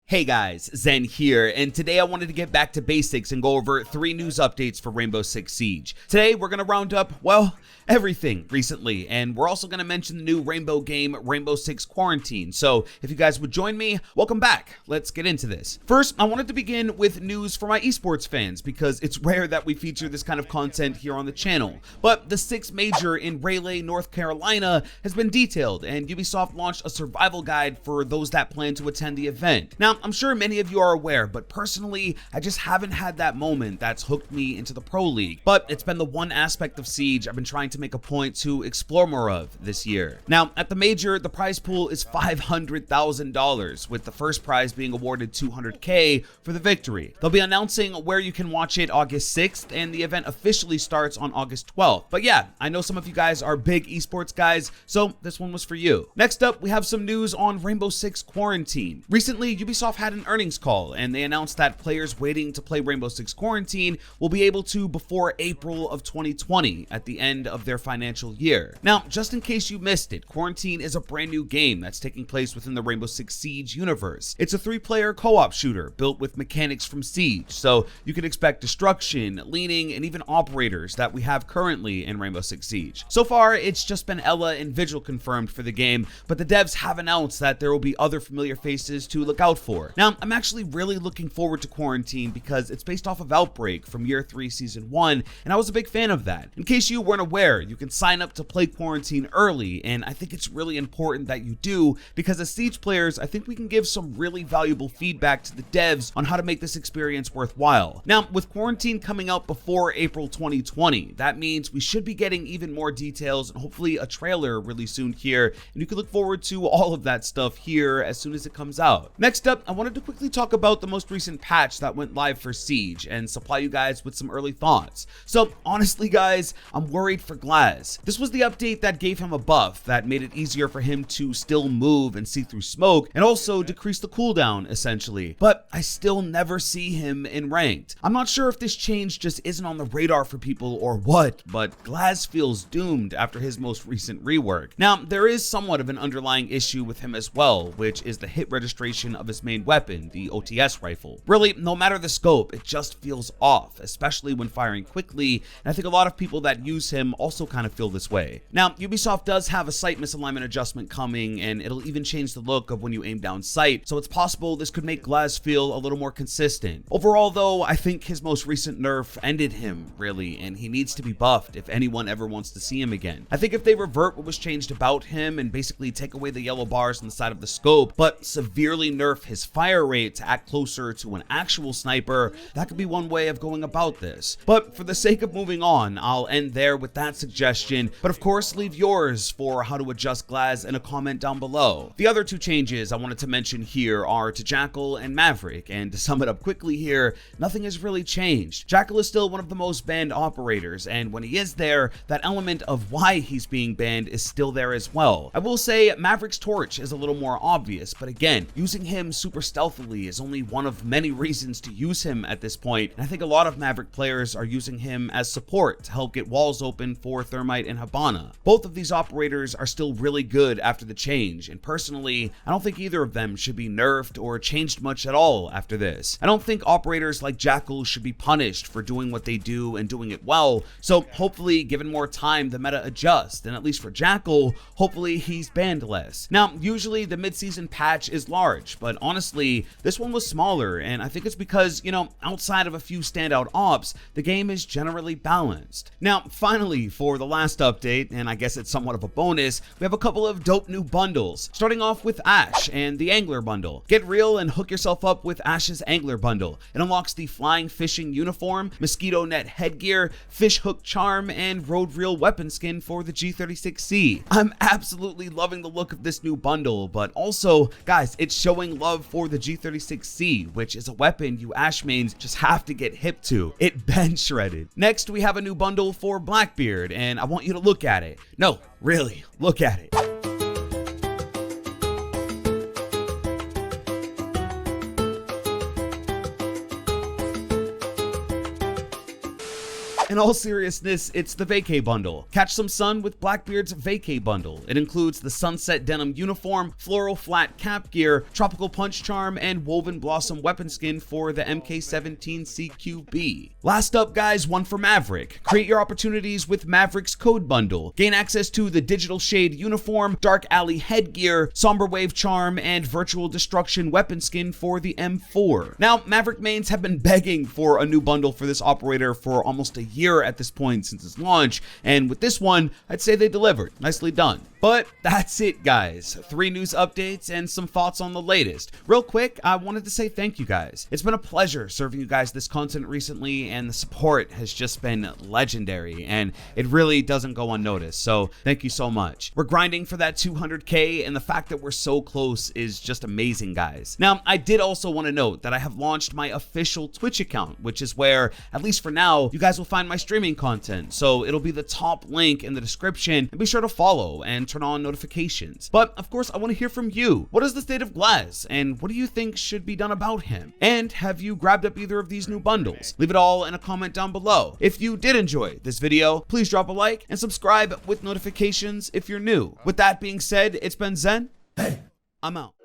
Hey guys, Zen here, and today I wanted to get back to basics and go over 3 news updates for Rainbow Six Siege. Today we're going to round up, well, everything recently, and we're also going to mention the new Rainbow game, Rainbow Six Quarantine. So if you guys would join me, welcome back. Let's get into this. First, I wanted to begin with news for my esports fans because it's rare that we feature this kind of content here on the channel. But the 6th major in Raleigh, North Carolina has been detailed, and Ubisoft launched a survival guide for those that plan to attend the event. Now, I'm sure many of you are aware, but personally, I just haven't had that moment that's hooked me into the Pro League. But it's been the one aspect of Siege I've been trying to make a point to explore more of this year. Now, at the major, the prize pool is $500,000, with the first prize being awarded $200K for the victory. They'll be announcing where you can watch it August 6th, and the event officially starts on August 12th. But yeah, I know some of you guys are big esports guys, so this one was for you. Next up, we have some news on Rainbow Six Quarantine. Recently, Ubisoft had an earnings call, and they announced that players waiting to play Rainbow Six Quarantine will be able to before April of 2020 at the end of their financial year. Now, just in case you missed it, Quarantine is a brand new game that's taking place within the Rainbow Six Siege universe. It's a 3-player co-op shooter built with mechanics from Siege, so you can expect destruction, leaning, and even operators that we have currently in Rainbow Six Siege. So far, it's just been Ella and Vigil confirmed for the game, but the devs have announced that there will be other familiar faces to look out for. Now, I'm actually really looking forward to Quarantine because it's based off of Outbreak from Year 3 Season 1, and I was a big fan of that. In case you weren't aware, you can sign up to play Quarantine early, and I think it's really important that you do because as Siege players, I think we can give some really valuable feedback to the devs on how to make this experience worthwhile. Now, with Quarantine coming out before April 2020, that means we should be getting even more details and hopefully a trailer really soon here, and you can look forward to all of that stuff here as soon as it comes out. Next up, I wanted to quickly talk about the most recent patch that went live for Siege and supply you guys with some early thoughts. So honestly guys, I'm worried for Glaz. This was the update that gave him a buff that made it easier for him to still move and see through smoke and also decrease the cooldown essentially, but I still never see him in ranked. I'm not sure if this change just isn't on the radar for people or what, but Glaz feels doomed after his most recent rework. Now, there is somewhat of an underlying issue with him as well, which is the hit registration of his main weapon, the OTS rifle. Really, no matter the scope, it just feels off, especially when firing quickly, and I think a lot of people that use him also kind of feel this way. Now, Ubisoft does have a sight misalignment adjustment coming, and it'll even change the look of when you aim down sight, so it's possible this could make Glaz feel a little more consistent. Overall though, I think his most recent nerf ended him, really, and he needs to be buffed if anyone ever wants to see him again. I think if they revert what was changed about him and basically take away the yellow bars on the side of the scope, but severely nerf his fire rate to act closer to an actual sniper, that could be one way of going about this. But for the sake of moving on, I'll end there with that suggestion, but of course leave yours for how to adjust Glaz in a comment down below. The other 2 changes I wanted to mention here are to Jackal and Maverick, and to sum it up quickly here, nothing has really changed. Jackal is still one of the most banned operators, and when he is there, that element of why he's being banned is still there as well. I will say Maverick's torch is a little more obvious, but again, using him super stealthily is only one of many reasons to use him at this point, and I think a lot of Maverick players are using him as support to help get walls open for Thermite and Habana. Both of these operators are still really good after the change, and personally, I don't think either of them should be nerfed or changed much at all after this. I don't think operators like Jackal should be punished for doing what they do and doing it well, so hopefully given more time the meta adjusts, and at least for Jackal, hopefully he's banned less. Now, usually the mid-season patch is large, but honestly, this one was smaller, and I think it's because, you know, outside of a few standout ops, the game is generally balanced. Now, finally, for the last update, and I guess it's somewhat of a bonus, we have a couple of dope new bundles, starting off with Ash and the Angler Bundle. Get real and hook yourself up with Ash's Angler Bundle. It unlocks the Flying Fishing Uniform, Mosquito Net Headgear, Fish Hook Charm, and Road Reel Weapon Skin for the G36C. I'm absolutely loving the look of this new bundle, but also, guys, it's showing love for the G36C, which is a weapon you Ash mains just have to get hip to. It bench shredded. Next, we have a new bundle for Blackbeard, and I want you to look at it. No, really, look at it. In all seriousness, it's the Vacay Bundle. Catch some sun with Blackbeard's Vacay Bundle. It includes the sunset denim uniform, floral flat cap gear, tropical punch charm, and woven blossom weapon skin for the MK17 CQB. Last up, guys, one for Maverick. Create your opportunities with Maverick's Code Bundle. Gain access to the Digital Shade uniform, Dark Alley headgear, Somber Wave charm, and Virtual Destruction weapon skin for the M4. Now, Maverick mains have been begging for a new bundle for this operator for almost a year at this point since its launch, and with this one, I'd say they delivered. Nicely done. But that's it, guys. 3 news updates and some thoughts on the latest. Real quick, I wanted to say thank you guys. It's been a pleasure serving you guys this content recently, and the support has just been legendary, and it really doesn't go unnoticed, so thank you so much. We're grinding for that 200K, and the fact that we're so close is just amazing, guys. Now, I did also want to note that I have launched my official Twitch account, which is where, at least for now, you guys will find my streaming content, so it'll be the top link in the description, and be sure to follow and turn on notifications. But of course, I want to hear from you. What is the state of Glaz, and what do you think should be done about him? And have you grabbed up either of these new bundles? Leave it all in a comment down below. If you did enjoy this video, please drop a like and subscribe with notifications if you're new. With that being said, it's been Zen. Hey, I'm out.